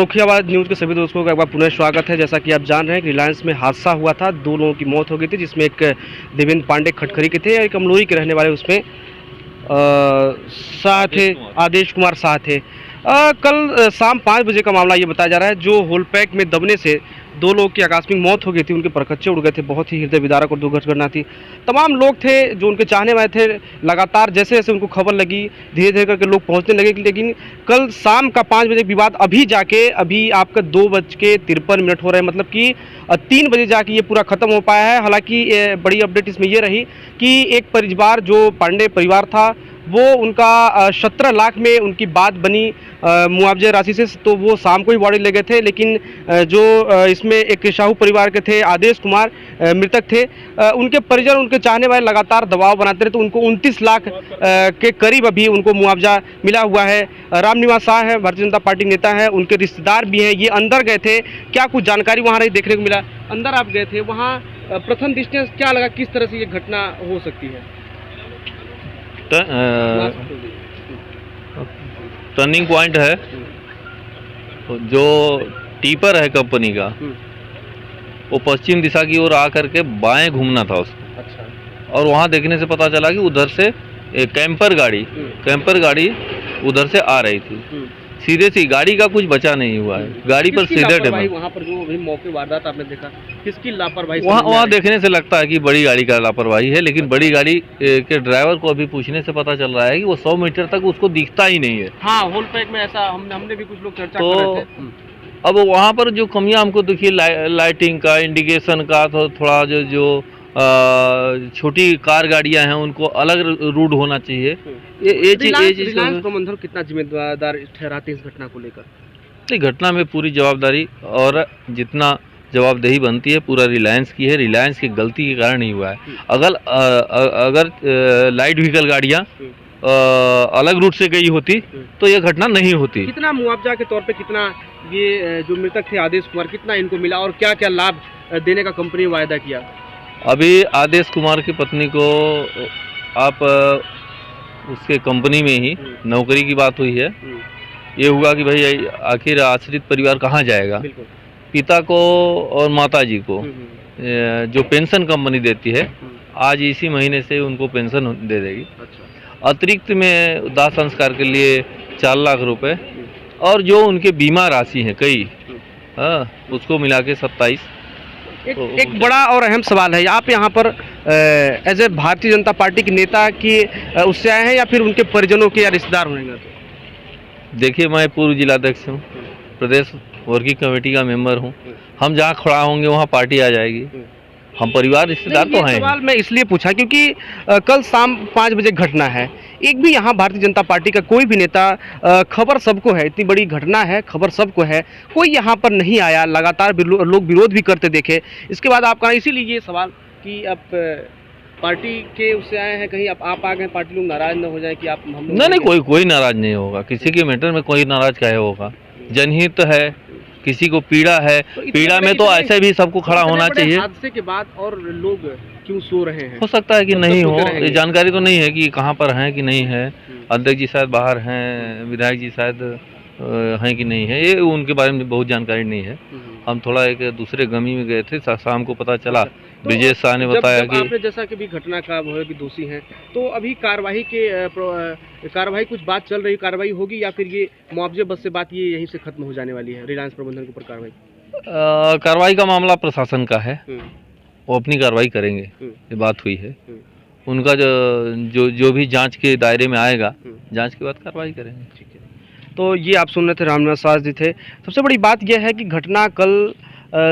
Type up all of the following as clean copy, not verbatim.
फर्रुखियाबाद news के सभी दोस्तों का एक बार पुनः स्वागत है। जैसा कि आप जान रहे हैं कि रिलायंस में हादसा हुआ था, 2 लोगों की मौत हो गई थी, जिसमें एक देवेंद्र पांडे खटखरी के थे और एक अमलोई के रहने वाले उसमें शाह थे, आदेश कुमार शाह थे। कल शाम 5 बजे का मामला ये बताया जा रहा है, जो होल पैक में दबने से 2 लोगों की आकस्मिक मौत हो गई थी, उनके परखच्चे उड़ गए थे। बहुत ही हृदय विदारक और दुर्घटना थी। तमाम लोग थे जो उनके चाहने वाले थे। लगातार जैसे जैसे उनको खबर लगी, धीरे धीरे करके लोग पहुंचने लगे। लेकिन कल शाम का 5 बजे विवाद अभी आपका 2:53 हो रहे हैं, मतलब कि 3 बजे जाके ये पूरा खत्म हो पाया है। हालांकि बड़ी अपडेट इसमें ये रही कि एक परिवार, जो पांडे परिवार था, वो उनका 17 लाख में उनकी बात बनी मुआवजे राशि से, तो वो शाम को ही बॉडी ले गए थे। लेकिन जो इसमें एक शाहू परिवार के थे, आदेश कुमार मृतक थे, उनके परिजन, उनके चाहने वाले लगातार दबाव बनाते रहे, तो उनको 29 लाख के करीब अभी उनको मुआवजा मिला हुआ है। रामनिवास शाह है, भारतीय जनता पार्टी नेता है, उनके रिश्तेदार भी हैं। ये अंदर गए थे, क्या कुछ जानकारी वहाँ रही देखने को मिला? अंदर आप गए थे, वहाँ प्रथम दृष्टया क्या लगा, किस तरह से ये घटना हो सकती है? टर्निंग पॉइंट है, जो टिपर है कंपनी का, वो पश्चिम दिशा की ओर आकर के बाएं घूमना था उसको। अच्छा। और वहां देखने से पता चला कि उधर से कैंपर गाड़ी उधर से आ रही थी। सीधे सी गाड़ी का कुछ बचा नहीं हुआ है, गाड़ी पर सीधे भाई वहाँ पर जो अभी मौके वारदात आपने देखा, किसकी लापरवाही? वहाँ देखने से लगता है कि बड़ी गाड़ी का लापरवाही है, लेकिन बड़ी गाड़ी के ड्राइवर को अभी पूछने से पता चल रहा है कि वो 100 मीटर तक उसको दिखता ही नहीं है। हाँ, होल पैक में ऐसा हमने भी कुछ लोग चर्चा कर रहे थे। अब वहाँ पर जो कमियां हमको दिखी, लाइटिंग का, इंडिकेशन का, तो थोड़ा जो छोटी कार गाड़ियां हैं उनको अलग रूट होना चाहिए। ये चीज प्रबंधन कितना जिम्मेदार ठहराते हैं इस घटना को लेकर? नहीं, घटना में पूरी जवाबदारी और जितना जवाबदेही बनती है पूरा रिलायंस की है। रिलायंस की गलती के कारण ही हुआ है। अगर लाइट व्हीकल गाड़ियां अलग रूट से गई होती तो ये घटना नहीं होती। कितना मुआवजा के तौर पे, कितना ये जो मृतक थे आदेश कुमार, कितना इनको मिला और क्या क्या लाभ देने का कंपनी ने वायदा किया? अभी आदेश कुमार की पत्नी को आप उसके कंपनी में ही नौकरी की बात हुई है। ये हुआ कि भाई आखिर आश्रित परिवार कहाँ जाएगा? पिता को और माता जी को जो पेंशन कंपनी देती है, आज इसी महीने से उनको पेंशन दे देगी। अच्छा। अतिरिक्त में दाह संस्कार के लिए 4 लाख रुपए और जो उनके बीमा राशि है कई, उसको मिला के 27। एक बड़ा और अहम सवाल है, आप यहाँ पर as a Bharatiya Janata party के नेता की उससे आए हैं या फिर उनके परिजनों के या रिश्तेदार होंगे? तो देखिए, मैं पूर्व जिलाध्यक्ष हूँ, प्रदेश वर्किंग कमेटी का मेंबर हूँ। हम जहाँ खड़ा होंगे वहाँ पार्टी आ जाएगी। हम परिवार रिश्तेदार तो हैं। सवाल मैं इसलिए पूछा क्योंकि कल शाम 5 बजे घटना है। एक भी यहाँ भारतीय जनता पार्टी का कोई भी नेता, खबर सबको है, इतनी बड़ी घटना है, खबर सबको है, कोई यहाँ पर नहीं आया। लगातार लोग विरोध भी करते देखे। इसके बाद आपका इसीलिए ये सवाल कि आप पार्टी के उससे आए हैं, कहीं आप आ गए, पार्टी लोग नाराज न हो जाए कि आप हम लोग? नहीं, कोई नाराज नहीं होगा। किसी के मैटर में कोई नाराज काहे होगा? जनहित है, किसी को पीड़ा है, तो पीड़ा में तो ऐसे भी सबको खड़ा होना चाहिए। हादसे के बाद और लोग क्यों सो रहे हैं? हो सकता है कि नहीं हो, ये जानकारी तो नहीं है कि कहाँ पर हैं कि नहीं है। अध्यक्ष जी शायद बाहर हैं, विधायक जी शायद हैं कि नहीं है, ये उनके बारे में बहुत जानकारी नहीं है। हम थोड़ा एक दूसरे गमी में गए थे, शाम को पता चला। ब्रिजेश शाह ने बताया कि आपने जैसा कि भी घटना का भी दोषी हैं, तो अभी कार्रवाई कुछ बात चल रही, कार्रवाई होगी या फिर ये मुआवजे बस से बात ये यहीं से खत्म हो जाने वाली है? रिलायंस प्रबंधन के ऊपर कार्रवाई का मामला प्रशासन का है, वो अपनी कार्रवाई करेंगे। ये बात हुई है, उनका जो भी जांच के दायरे में आएगा, जांच के बाद कार्रवाई करेंगे। ठीक है। तो ये आप सुन रहे थे, रामनिवास शाह जी थे। सबसे बड़ी बात यह है कि घटना कल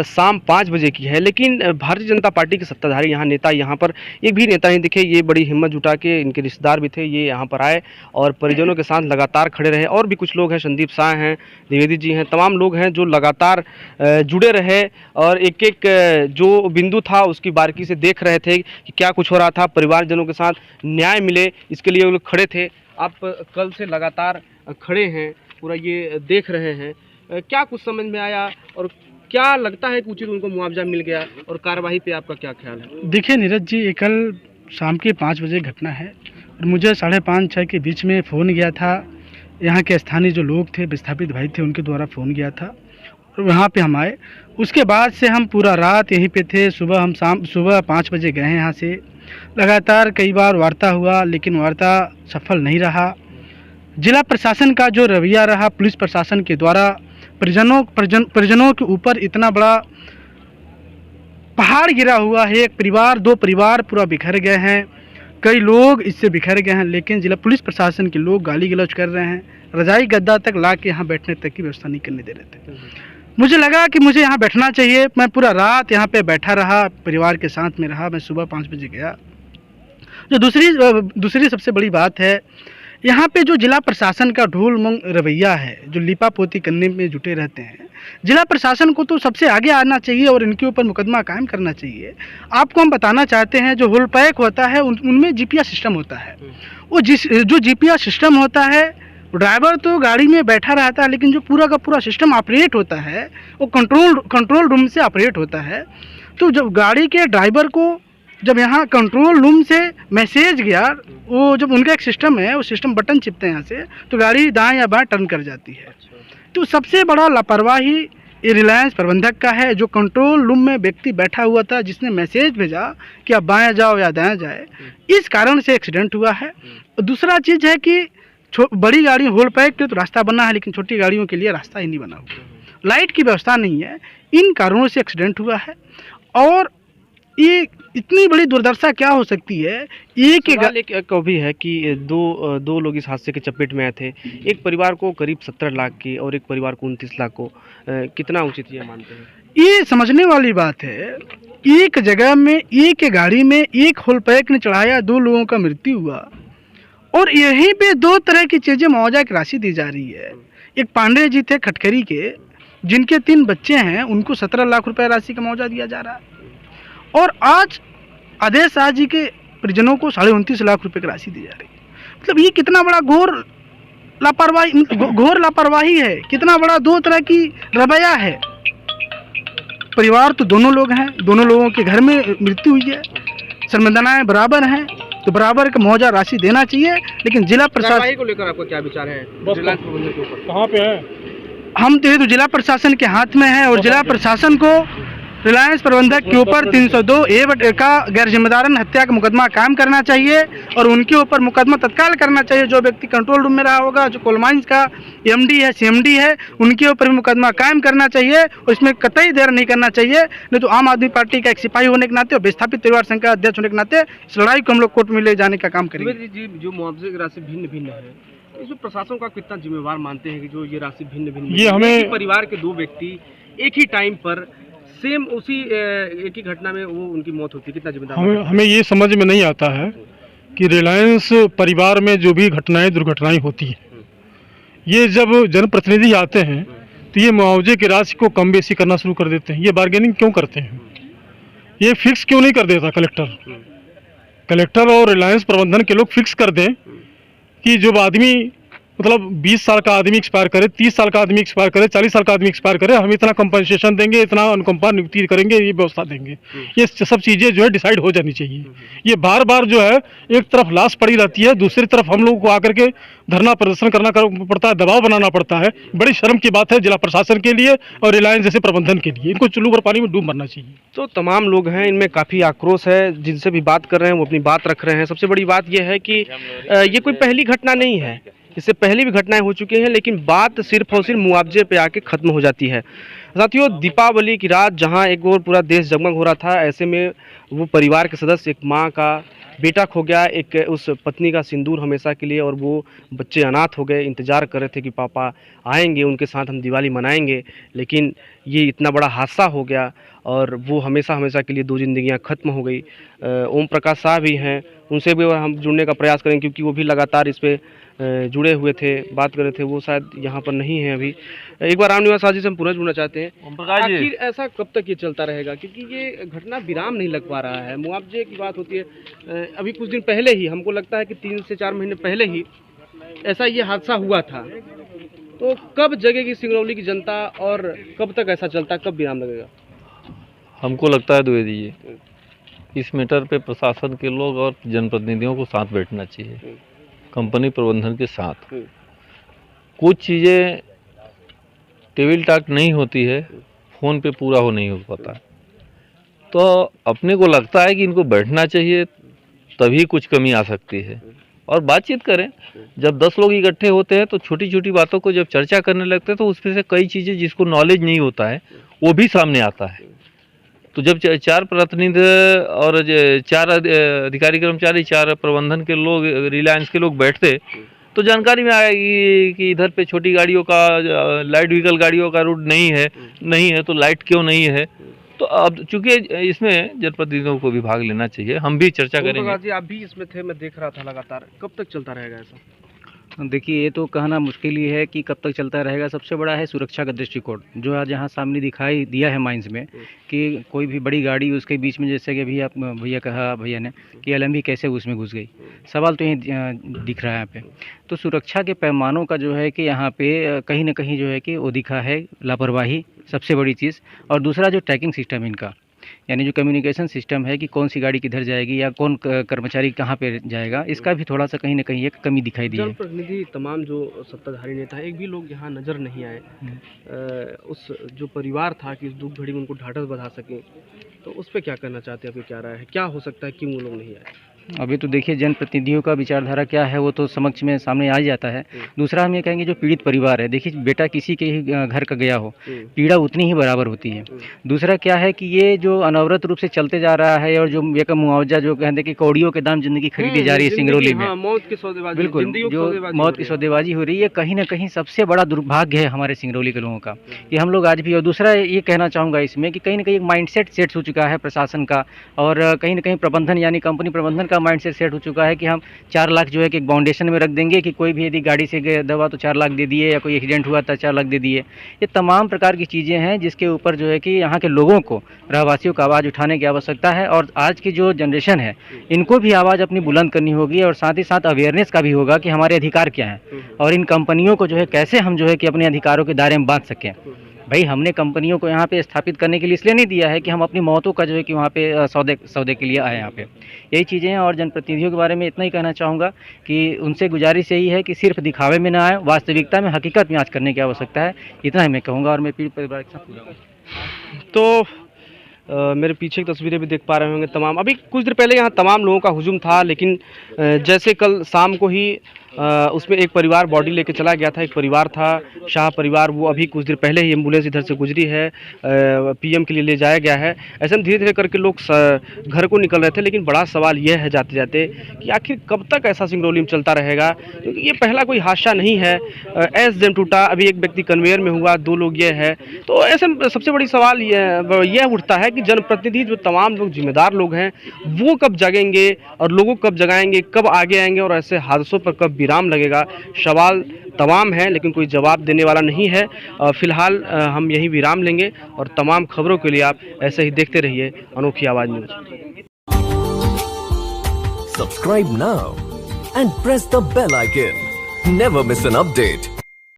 शाम 5 बजे की है, लेकिन भारतीय जनता पार्टी के सत्ताधारी यहाँ नेता, यहाँ पर एक भी नेता नहीं दिखे। ये बड़ी हिम्मत जुटा के, इनके रिश्तेदार भी थे, ये यहाँ पर आए और परिजनों के साथ लगातार खड़े रहे। और भी कुछ लोग हैं, संदीप शाह हैं, द्विवेदी जी हैं, तमाम लोग हैं जो लगातार जुड़े रहे और एक एक जो बिंदु था उसकी बारीकी से देख रहे थे कि क्या कुछ हो रहा था। परिवारजनों के साथ न्याय मिले, इसके लिए वो लोग खड़े थे। आप कल से लगातार खड़े हैं, पूरा ये देख रहे हैं। क्या कुछ समझ में आया और क्या लगता है कि उचित उनको मुआवजा मिल गया, और कार्रवाई पे आपका क्या ख्याल है? देखिए नीरज जी, ये कल शाम के 5 बजे घटना है और मुझे 5:30-6 के बीच में फ़ोन गया था। यहाँ के स्थानीय जो लोग थे, विस्थापित भाई थे, उनके द्वारा फ़ोन गया था वहाँ पे हम आए। उसके बाद से हम पूरा रात यहीं पे थे। सुबह 5 बजे गए हैं यहाँ से। लगातार कई बार वार्ता हुआ, लेकिन वार्ता सफल नहीं रहा। जिला प्रशासन का जो रवैया रहा, पुलिस प्रशासन के द्वारा परिजनों के ऊपर इतना बड़ा पहाड़ गिरा हुआ है। एक परिवार, 2 परिवार पूरा बिखर गए हैं, कई लोग इससे बिखर गए हैं, लेकिन जिला पुलिस प्रशासन के लोग गाली गलौज कर रहे हैं। रजाई गद्दा तक ला के यहाँ बैठने तक की व्यवस्था नहीं करने दे रहे थे। मुझे लगा कि मुझे यहाँ बैठना चाहिए। मैं पूरा रात यहाँ पे बैठा रहा, परिवार के साथ में रहा। मैं सुबह 5 बजे गया। जो दूसरी सबसे बड़ी बात है, यहाँ पे जो जिला प्रशासन का ढोल-मंग रवैया है, जो लिपा-पोती करने में जुटे रहते हैं, जिला प्रशासन को तो सबसे आगे आना चाहिए और इनके ऊपर मुकदमा कायम करना चाहिए। आपको हम बताना चाहते हैं, जो होल पैक होता है उनमें जीपीएस सिस्टम होता है। वो जो जीपीएस सिस्टम होता है, ड्राइवर तो गाड़ी में बैठा रहता है, लेकिन जो पूरा का पूरा सिस्टम ऑपरेट होता है वो कंट्रोल रूम से ऑपरेट होता है। तो जब गाड़ी के ड्राइवर को जब यहाँ कंट्रोल रूम से मैसेज गया, वो जब उनका एक सिस्टम है, वो सिस्टम बटन चिपते हैं यहाँ से, तो गाड़ी दाएं या बाएं टर्न कर जाती है। तो सबसे बड़ा लापरवाही ये रिलायंस प्रबंधक का है, जो कंट्रोल रूम में व्यक्ति बैठा हुआ था, जिसने मैसेज भेजा कि आप बाएं जाओ या दाएं जाए, इस कारण से एक्सीडेंट हुआ है। दूसरा चीज़ है कि बड़ी गाड़ी होल पैक के तो रास्ता बना है, लेकिन छोटी गाड़ियों के लिए रास्ता ही नहीं बना हुआ, लाइट की व्यवस्था नहीं है। इन कारणों से एक्सीडेंट हुआ है। और ये इतनी बड़ी दुर्दशा क्या हो सकती है? एक भी है कि दो लोग इस हादसे के चपेट में आए थे। एक परिवार को करीब 17 लाख की और एक परिवार को 29 लाख को, कितना उचित ये मानते हैं? ये समझने वाली बात है। एक जगह में एक गाड़ी में एक होल पैक ने चढ़ाया, 2 लोगों का मृत्यु हुआ, और यहीं पे 2 तरह की चीज़ें मुआवजा की राशि दी जा रही है। एक पांडे जी थे खटखरी के, जिनके 3 बच्चे हैं, उनको 17 लाख रुपए राशि का मुआवजा दिया जा रहा है। और आज आदेश शाह जी के परिजनों को 29.5 लाख रुपए की राशि दी जा रही है। मतलब ये कितना बड़ा घोर लापरवाही है, कितना बड़ा 2 तरह की रवैया है। परिवार तो दोनों लोग हैं, दोनों लोगों के घर में मृत्यु हुई है, शर्मिंदाएं बराबर हैं, तो बराबर का मुआवजा राशि देना चाहिए। लेकिन जिला प्रशासन को लेकर आपका क्या विचार है? कहाँ पे है? हम तो जिला प्रशासन के हाथ में है, और जिला प्रशासन को रिलायंस प्रबंधक के ऊपर 302A का गैर जिम्मेदाराना हत्या का मुकदमा कायम करना चाहिए, और उनके ऊपर मुकदमा तत्काल करना चाहिए। जो व्यक्ति कंट्रोल रूम में रहा होगा, जो कोल माइंस का MD है, CMD है, उनके ऊपर भी मुकदमा कायम करना चाहिए, और इसमें कतई देर नहीं करना चाहिए। नहीं तो आम आदमी पार्टी का एक सिपाही होने के नाते और विस्थापित परिवार संघ का अध्यक्ष होने के नाते इस लड़ाई को हम लोग कोर्ट में ले जाने का काम करेंगे। जी, जो मुआवजे की राशि भिन्न है, इसमें प्रशासन का कितना जिम्मेवार मानते हैं कि जो ये राशि भिन्न ये हमें परिवार के 2 व्यक्ति एक ही टाइम पर सेम उसी एक ही घटना में वो उनकी मौत होती है, कितना जिम्मेदार? हमें ये समझ में नहीं आता है कि रिलायंस परिवार में जो भी दुर्घटनाएं होती हैं, ये जब जनप्रतिनिधि आते हैं तो ये मुआवजे की राशि को कम बेसी करना शुरू कर देते हैं। ये बार्गेनिंग क्यों करते हैं? ये फिक्स क्यों नहीं कर देता कलेक्टर और रिलायंस प्रबंधन के लोग फिक्स कर दें कि जो आदमी मतलब 20 साल का आदमी एक्सपायर करे, 30 साल का आदमी एक्सपायर करे, 40 साल का आदमी एक्सपायर करे, हम इतना कंपनसेशन देंगे, इतना अनुकंपा नियुक्ति करेंगे, ये व्यवस्था देंगे। ये सब चीज़ें जो है डिसाइड हो जानी चाहिए। ये बार बार जो है एक तरफ लाश पड़ी रहती है, दूसरी तरफ हम लोगों को आकर के धरना प्रदर्शन करना पड़ता है, दबाव बनाना पड़ता है। बड़ी शर्म की बात है जिला प्रशासन के लिए और रिलायंस जैसे प्रबंधन के लिए। इनको चुल्लू भर पानी में डूब मरना चाहिए। तो तमाम लोग हैं, इनमें काफ़ी आक्रोश है, जिनसे भी बात कर रहे हैं वो अपनी बात रख रहे हैं। सबसे बड़ी बात यह है कि ये कोई पहली घटना नहीं है, इससे पहले भी घटनाएं हो चुकी हैं, लेकिन बात सिर्फ और सिर्फ मुआवजे पे आके ख़त्म हो जाती है। साथियों, दीपावली की रात जहां एक और पूरा देश जगमग हो रहा था, ऐसे में वो परिवार के सदस्य, एक मां का बेटा खो गया, एक उस पत्नी का सिंदूर हमेशा के लिए, और वो बच्चे अनाथ हो गए। इंतज़ार कर रहे थे कि पापा आएंगे, उनके साथ हम दिवाली मनाएंगे, लेकिन ये इतना बड़ा हादसा हो गया और वो हमेशा के लिए 2 जिंदगियां ख़त्म हो गई। ओम प्रकाश शाह भी हैं, उनसे भी हम जुड़ने का प्रयास करेंगे, क्योंकि वो भी लगातार इस पर जुड़े हुए थे, बात कर रहे थे। वो शायद यहाँ पर नहीं है अभी। एक बार राम निवास शाह जी से हम पुनः जुड़ना चाहते हैं। आखिर ऐसा कब तक ये चलता रहेगा? क्योंकि ये घटना विराम नहीं लग पा रहा है। मुआवजे की बात होती है, अभी कुछ दिन पहले ही, हमको लगता है कि 3 से 4 महीने पहले ही ऐसा ये हादसा हुआ था। तो कब जगेगी सिंगरौली की जनता और कब तक ऐसा चलता, कब विराम लगेगा? हमको लगता है द्विवेदी जी, इस मैटर पे प्रशासन के लोग और जनप्रतिनिधियों को साथ बैठना चाहिए, कंपनी प्रबंधन के साथ। कुछ चीज़ें टेबल टॉक नहीं होती है, फ़ोन पे पूरा नहीं हो पाता। तो अपने को लगता है कि इनको बैठना चाहिए, तभी कुछ कमी आ सकती है और बातचीत करें। जब 10 लोग इकट्ठे होते हैं तो छोटी छोटी बातों को जब चर्चा करने लगते हैं तो उसमें से कई चीज़ें जिसको नॉलेज नहीं होता है वो भी सामने आता है। तो जब 4 प्रतिनिधि और 4 अधिकारी कर्मचारी, 4 प्रबंधन के लोग, रिलायंस के लोग बैठते तो जानकारी में आएगी कि इधर पे छोटी गाड़ियों का, लाइट व्हीकल गाड़ियों का रूट नहीं है तो लाइट क्यों नहीं है। तो अब चूंकि इसमें जनप्रतिनिधियों को भी भाग लेना चाहिए, हम भी चर्चा करेंगे। जी आप भी इसमें थे, मैं देख रहा था लगातार, कब तक चलता रहेगा ऐसा? देखिए, ये तो कहना मुश्किल ही है कि कब तक चलता रहेगा। सबसे बड़ा है सुरक्षा का दृष्टिकोण, जो आज यहाँ सामने दिखाई दिया है माइंस में कि कोई भी बड़ी गाड़ी उसके बीच में, जैसे कि अभी आप भैया ने कि एलएमवी कैसे उसमें घुस गई, सवाल तो यही दिख रहा है यहाँ पे। तो सुरक्षा के पैमानों का जो है कि यहाँ पे कहीं ना कहीं जो है कि वो दिखा है लापरवाही, सबसे बड़ी चीज़। और दूसरा जो ट्रैकिंग सिस्टम इनका, यानी जो कम्युनिकेशन सिस्टम है कि कौन सी गाड़ी किधर जाएगी या कौन कर्मचारी कहाँ पे जाएगा, इसका भी थोड़ा सा कहीं ना कहीं एक कमी दिखाई दी है। जनप्रतिनिधि तमाम जो सत्ताधारी नेता हैं, एक भी लोग यहाँ नजर नहीं आए। उस जो परिवार था कि इस दुख घड़ी में उनको ढाढ़स बंधा सकें, तो उस पर क्या करना चाहते हैं? आपकी क्या राय है, क्या हो सकता है, क्यों वो लोग नहीं आए? अभी तो देखिए जनप्रतिनिधियों का विचारधारा क्या है वो तो समक्ष में सामने आ ही जाता है। दूसरा हम ये कहेंगे जो पीड़ित परिवार है, देखिए बेटा किसी के ही घर का गया हो, पीड़ा उतनी ही बराबर होती है। दूसरा क्या है कि ये जो अनवरत रूप से चलते जा रहा है और जो एक मुआवजा जो कहते हैं कि कौड़ियों के दाम जिंदगी खरीदी जा रही है सिंगरौली में, मौत की सौदेबाजी, बिल्कुल जो मौत की सौदेबाजी हो रही है, कहीं ना कहीं सबसे बड़ा दुर्भाग्य है हमारे सिंगरौली के लोगों का कि हम लोग आज भी। और दूसरा ये कहना चाहूँगा इसमें कि कहीं ना कहीं एक माइंडसेट सेट हो चुका है प्रशासन का, और कहीं ना कहीं प्रबंधन यानी कंपनी प्रबंधन का माइंडसेट सेट हो चुका है कि हम 4 लाख जो है कि एक बाउंडेशन में रख देंगे कि कोई भी यदि गाड़ी से दबा तो 4 लाख दे दिए, या कोई एक्सीडेंट हुआ तो 4 लाख दे दिए। ये तमाम प्रकार की चीज़ें हैं जिसके ऊपर जो है कि यहाँ के लोगों को, रहवासियों का आवाज़ उठाने की आवश्यकता है। और आज की जो जनरेशन है इनको भी आवाज़ अपनी बुलंद करनी होगी, और साथ ही साथ अवेयरनेस का भी होगा कि हमारे अधिकार क्या हैं और इन कंपनियों को जो है कैसे हम जो है कि अपने अधिकारों के दायरे में बांध सकें। भाई हमने कंपनियों को यहाँ पे स्थापित करने के लिए इसलिए नहीं दिया है कि हम अपनी मौतों का जो है कि वहाँ पे सौदे के लिए आए यहाँ पे। यही चीज़ें हैं। और जनप्रतिनिधियों के बारे में इतना ही कहना चाहूँगा कि उनसे गुजारिश यही है कि सिर्फ दिखावे में ना आए, वास्तविकता में, हकीकत में आज करने की आवश्यकता है। इतना ही मैं कहूँगा और मैं पीड़ित परिवार के साथ पूरा। तो मेरे पीछे की तस्वीरें भी देख पा रहे होंगे तमाम, अभी कुछ देर पहले यहाँ तमाम लोगों का हुजूम था, लेकिन जैसे कल शाम को ही उसमें एक परिवार बॉडी लेके चला गया था। एक परिवार था शाह परिवार, वो अभी कुछ देर पहले ही एम्बुलेंस इधर से गुजरी है, पीएम के लिए ले जाया गया है। ऐसे में धीरे धीरे करके लोग घर को निकल रहे थे, लेकिन बड़ा सवाल यह है जाते जाते कि आखिर कब तक ऐसा सिंगरौली में चलता रहेगा, क्योंकि ये पहला कोई हादसा नहीं है। एसजेम टूटा, अभी एक व्यक्ति कन्वेयर में हुआ, 2 लोग ये है। तो ऐसे में सबसे बड़ी सवाल यह उठता है कि जनप्रतिनिधि जो तमाम लोग जिम्मेदार लोग हैं वो कब जागेंगे और लोगों को कब जगाएंगे, कब आगे आएंगे और ऐसे हादसों पर कब विराम लगेगा। सवाल तमाम है लेकिन कोई जवाब देने वाला नहीं है। फिलहाल हम यही विराम लेंगे और तमाम खबरों के लिए आप ऐसे ही देखते रहिए अनोखी आवाज news. Subscribe now and press the bell icon. Never miss an update.